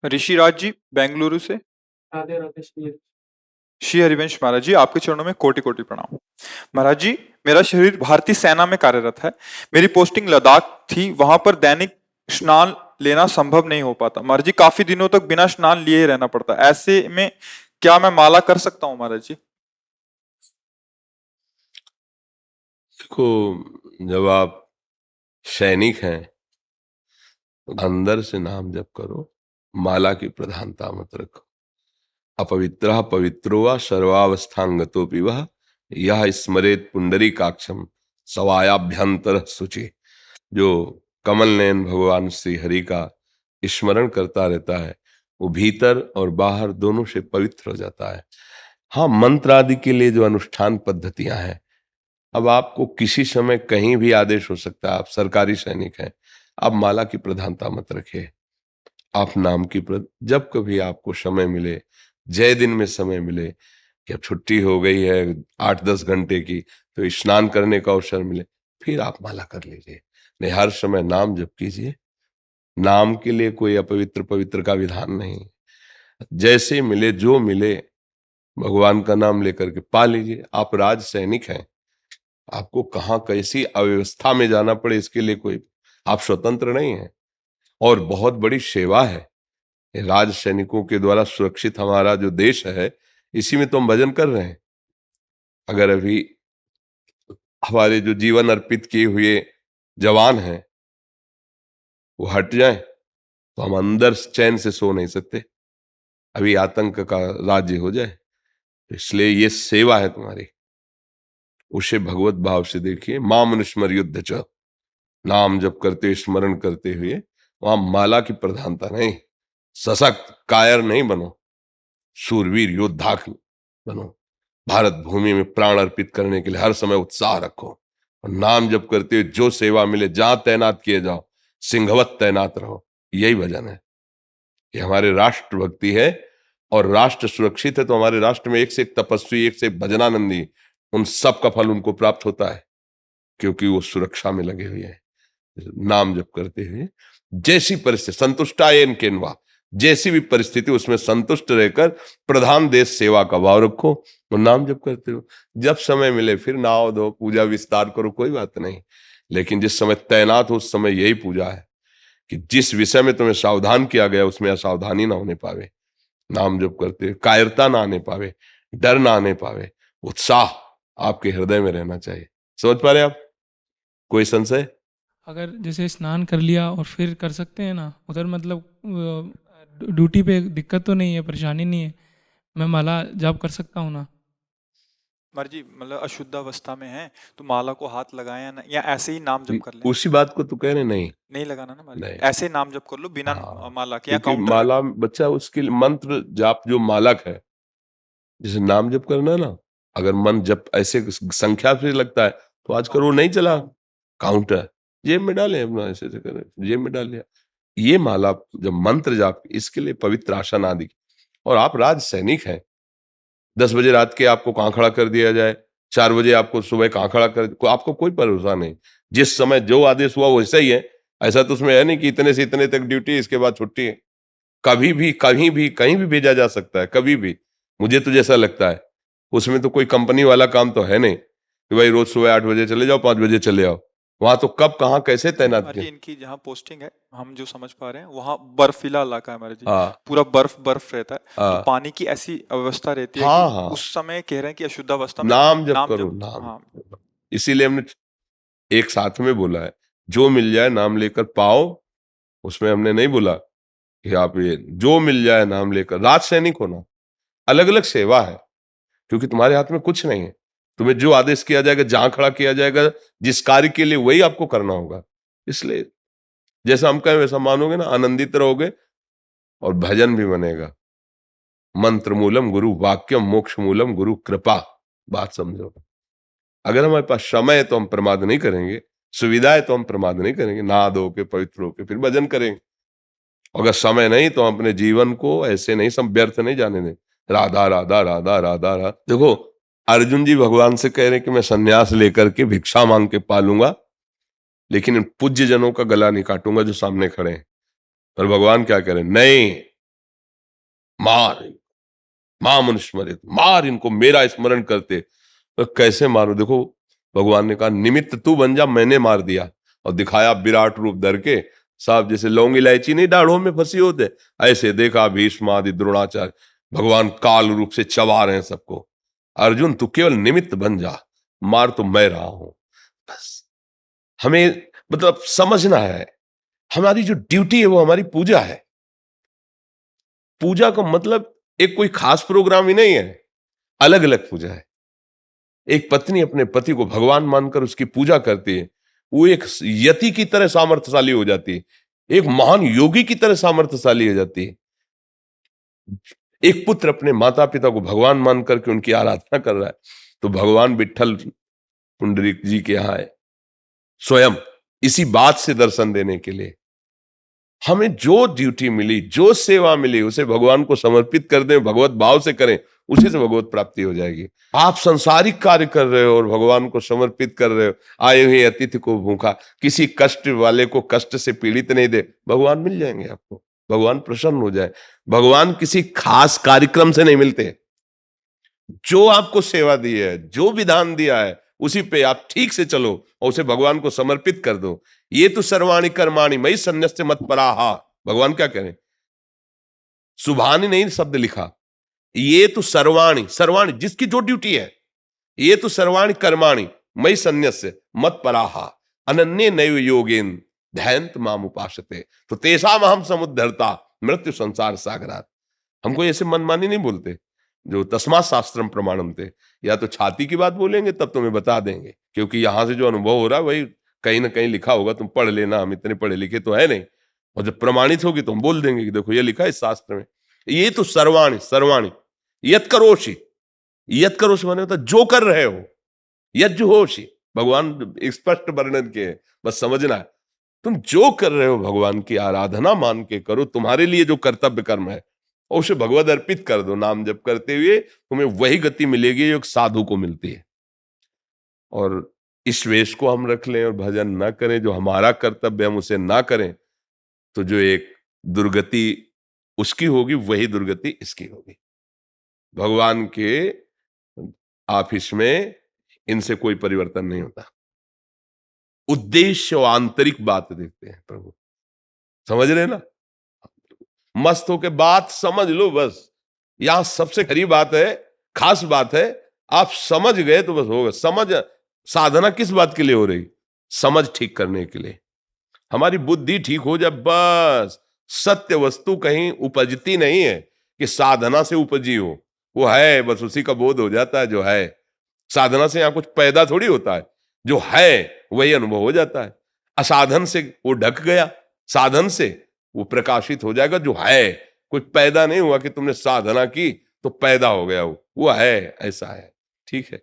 ऋषिराज जी बेंगलुरु से। राधे राधे श्री। श्री हरिवंश महाराज जी, आपके चरणों में कोटि कोटि प्रणाम। महाराज जी, मेरा शरीर भारतीय सेना में कार्यरत है। मेरी पोस्टिंग लद्दाख थी। वहां पर दैनिक स्नान लेना संभव नहीं हो पाता। महाराज जी, काफी दिनों तक बिना स्नान लिए ही रहना पड़ता। ऐसे में क्या मैं माला कर सकता हूँ महाराज जी? देखो, जब आप सैनिक हैं तो अंदर से नाम जप करो, माला की प्रधानता मत रखो। अपवित्रः पवित्रो वा सर्वावस्थांगतोऽपि वः यः स्मरेत पुंडरीकाक्षम सवायाभ्यंतर शुचि। जो कमल नयन भगवान श्री हरि का स्मरण करता रहता है वो भीतर और बाहर दोनों से पवित्र हो जाता है। हाँ, मंत्र आदि के लिए जो अनुष्ठान पद्धतियां हैं, अब आपको किसी समय कहीं भी आदेश हो सकता है। आप सरकारी सैनिक हैं, आप माला की प्रधानता मत रखिए। आप नाम की जब कभी आपको समय मिले, जय दिन में समय मिले कि अब छुट्टी हो गई है 8-10 घंटे की, तो स्नान करने का अवसर मिले, फिर आप माला कर लीजिए। नहीं, हर समय नाम जप कीजिए। नाम के लिए कोई अपवित्र पवित्र का विधान नहीं। जैसे मिले, जो मिले, भगवान का नाम लेकर के पा लीजिए। आप राज सैनिक हैं, आपको कहाँ कैसी अव्यवस्था में जाना पड़े इसके लिए कोई आप स्वतंत्र नहीं है। और बहुत बड़ी सेवा है राज सैनिकों के द्वारा सुरक्षित हमारा जो देश है, इसी में तो हम भजन कर रहे हैं। अगर अभी हमारे जो जीवन अर्पित किए हुए जवान हैं वो हट जाएं तो हम अंदर चैन से सो नहीं सकते। अभी आतंक का राज्य हो जाए, इसलिए ये सेवा है तुम्हारी, उसे भगवत भाव से देखिए। मां मनुष्मर युद्ध च, नाम जप करते स्मरण करते हुए वहां माला की प्रधानता नहीं। सशक्त कायर नहीं बनो, शूरवीर योद्धा बनो। भारत भूमि में प्राण अर्पित करने के लिए हर समय उत्साह रखो और नाम जप करते हुए जो सेवा मिले जहां तैनात किए जाओ, सिंहवत तैनात रहो। यही भजन है, ये हमारे राष्ट्र भक्ति है। और राष्ट्र सुरक्षित है तो हमारे राष्ट्र में एक से एक तपस्वी, एक से एक भजनानंदी, उन सब का फल उनको प्राप्त होता है क्योंकि वो सुरक्षा में लगे हुए हैं। नाम जप करते हुए जैसी परिस्थिति, संतुष्टायन केनवा, जैसी भी परिस्थिति उसमें संतुष्ट रहकर प्रधान देश सेवा का भाव रखो और नाम जप करते हो। जब समय मिले फिर नाव दो, पूजा विस्तार करो, कोई बात नहीं। लेकिन जिस समय तैनात हो उस समय यही पूजा है कि जिस विषय में तुम्हें सावधान किया गया उसमें असावधानी ना होने पावे। नाम जप करते कायरता ना आने पावे, डर ना आने पावे, उत्साह आपके हृदय में रहना चाहिए। समझ पा रहे आप? कोई संशय? अगर जैसे स्नान कर लिया और फिर कर सकते हैं ना उधर, मतलब ड्यूटी पे दिक्कत तो नहीं है, परेशानी नहीं है, मैं माला जाप कर सकता हूँ ना? महाराज जी, मतलब अशुद्ध अवस्था में है तो माला को हाथ लगाए या ऐसे ही नाम जप कर लें? उसी बात को तो कह रहे नहीं। नहीं लगाना ना महाराज जी? नहीं, ऐसे नाम जप कर लो बिना हाँ, माला के, या क्योंकि काउंटर माला रख? बच्चा उसके लिए मंत्र जाप जो मालक है, जैसे नाम जप करना है ना, अगर मन जप ऐसे संख्या से लगता है तो आजकल वो नहीं चला काउंटर, जेब में डाले अपना, ऐसे ऐसे करें, जेब में डाल लिया। ये माला जब मंत्र जाप, इसके लिए पवित्र आसन आदि। और आप राज सैनिक हैं, 10 बजे रात के आपको कहाँ खड़ा कर दिया जाए, 4 बजे आपको सुबह कहाँ खड़ा कर, आपको कोई भरोसा नहीं। जिस समय जो आदेश हुआ वैसा ही है। ऐसा तो उसमें है नहीं कि इतने से इतने तक ड्यूटी, इसके बाद छुट्टी है। कभी भी कहीं भी कहीं भी भेजा जा सकता है, कभी भी। मुझे तो जैसा लगता है उसमें तो कोई कंपनी वाला काम तो है नहीं कि भाई रोज सुबह 8 बजे चले जाओ, 5 बजे चले आओ। वहां तो कब कहाँ कैसे तैनात महाराज किया। जी, इनकी जहाँ पोस्टिंग है, हम जो समझ पा रहे हैं, वहाँ बर्फीला इलाका है महाराज जी। हाँ पूरा बर्फ बर्फ रहता है। तो हाँ पानी की ऐसी अवस्था रहती है कि हाँ हाँ, उस समय कह रहे हैं कि अशुद्ध अवस्था में नाम जप नाम करो, जब, नाम। हाँ। इसीलिए हमने एक साथ में बोला है, जो मिल जाए नाम लेकर पाओ। उसमें हमने नहीं बोला कि आप ये जो मिल जाए नाम लेकर, राज सैनिक होना अलग अलग सेवा है, क्योंकि तुम्हारे हाथ में कुछ नहीं है। तुम्हें जो आदेश किया जाएगा, जहां खड़ा किया जाएगा, जिस कार्य के लिए, वही आपको करना होगा। इसलिए जैसा हम कहें वैसा मानोगे ना, आनंदित रहोगे और भजन भी बनेगा। मंत्र मूलम गुरु वाक्यम, मोक्ष मूलम गुरु कृपा। बात समझो। अगर हमारे पास समय है तो हम प्रमाद नहीं करेंगे, सुविधा है तो हम प्रमाद नहीं करेंगे, नहा धो के पवित्र होके फिर भजन करेंगे। अगर समय नहीं तो हम अपने जीवन को ऐसे नहीं, सब व्यर्थ नहीं जाने दें। राधा राधा राधा राधा राधा। देखो, अर्जुन जी भगवान से कह रहे हैं कि मैं सन्यास लेकर के भिक्षा मांग के पालूंगा, लेकिन इन पूज्य जनों का गला नहीं काटूंगा जो सामने खड़े हैं। और भगवान क्या कह रहे हैं? नहीं, मार इनको, मां मनुस्मरित, मार इनको, मेरा स्मरण करते। तो कैसे मारो? देखो भगवान ने कहा निमित्त तू बन जा, मैंने मार दिया, और दिखाया विराट रूप धर के। साहब जैसे लौंग इलायची नहीं दाढ़ों में फंसी होते, ऐसे देखा भीष्म आदि द्रोणाचार्य, भगवान काल रूप से चबा रहे हैं सबको। अर्जुन तू केवल निमित्त बन जा, मार तो मैं रहा हूं। बस हमें मतलब समझना है, हमारी जो ड्यूटी है वो हमारी पूजा है। पूजा का मतलब एक कोई खास प्रोग्राम ही नहीं है, अलग अलग पूजा है। एक पत्नी अपने पति को भगवान मानकर उसकी पूजा करती है, वो एक यति की तरह सामर्थ्यशाली हो जाती है, एक महान योगी की तरह सामर्थ्यशाली हो जाती है। एक पुत्र अपने माता पिता को भगवान मानकर के उनकी आराधना कर रहा है, तो भगवान विट्ठल पुंडरीक जी के यहाँ है स्वयं इसी बात से दर्शन देने के लिए। हमें जो ड्यूटी मिली, जो सेवा मिली, उसे भगवान को समर्पित कर दें, भगवत भाव से करें, उसी से भगवत प्राप्ति हो जाएगी। आप संसारिक कार्य कर रहे हो और भगवान को समर्पित कर रहे हो, आए हुए अतिथि को भूखा, किसी कष्ट वाले को कष्ट से पीड़ित नहीं दे, भगवान मिल जाएंगे आपको, भगवान प्रसन्न हो जाए। भगवान किसी खास कार्यक्रम से नहीं मिलते। जो आपको सेवा दी है, जो विधान दिया है, उसी पे आप ठीक से चलो और उसे भगवान को समर्पित कर दो। ये तो सर्वाणि कर्माणि मयि सन्न्यस्य मत्पराः, भगवान क्या कह रहे हैं? सुभानि नहीं शब्द लिखा, ये तो सर्वाणि, सर्वाणि जिसकी जो ड्यूटी है, ये तो सर्वाणि कर्माणि मयि सन्न्यस्य मत्पराः अनन्ये नैव योगेन ध्यायन्त माम उपासते तो तेषाम अहम समुद्धरता मृत्यु संसार सागरात्। हमको ऐसे मनमानी नहीं बोलते, जो तस्मात् शास्त्रम प्रमाणम थे, या तो छाती की बात बोलेंगे तब तुम्हें बता देंगे, क्योंकि यहां से जो अनुभव हो रहा है वही कहीं ना कहीं लिखा होगा, तुम पढ़ लेना, हम इतने पढ़े लिखे तो है नहीं, और जब प्रमाणित होगी तो हम बोल देंगे कि देखो ये लिखा है इस शास्त्र में। ये तो सर्वाणि, सर्वाणि यत करोषि, यत करोषि माने होता जो कर रहे हो, यज्जुहोषि, भगवान स्पष्ट वर्णन के, बस समझना है तुम जो कर रहे हो भगवान की आराधना मान के करो, तुम्हारे लिए जो कर्तव्य कर्म है और उसे भगवद अर्पित कर दो। नाम जप करते हुए तुम्हें वही गति मिलेगी जो एक साधु को मिलती है। और इस वेश को हम रख लें और भजन ना करें, जो हमारा कर्तव्य हम उसे ना करें, तो जो एक दुर्गति उसकी होगी वही दुर्गति इसकी होगी। भगवान के ऑफिस में इनसे कोई परिवर्तन नहीं होता। उद्देश्य और आंतरिक बात देखते हैं प्रभु, समझ रहे ना? मस्त होके बात समझ लो बस। यहां सबसे खरी बात है, खास बात है, आप समझ गए तो बस होगा। समझ, साधना किस बात के लिए हो रही? समझ ठीक करने के लिए। हमारी बुद्धि ठीक हो जाए बस। सत्य वस्तु कहीं उपजती नहीं है कि साधना से उपजी हो, वो है बस उसी का बोध हो जाता है जो है। साधना से यहां कुछ पैदा थोड़ी होता है, जो है वही अनुभव हो जाता है। असाधन से वो ढक गया, साधन से वो प्रकाशित हो जाएगा जो है। कुछ पैदा नहीं हुआ कि तुमने साधना की तो पैदा हो गया, वो है, ऐसा है। ठीक है।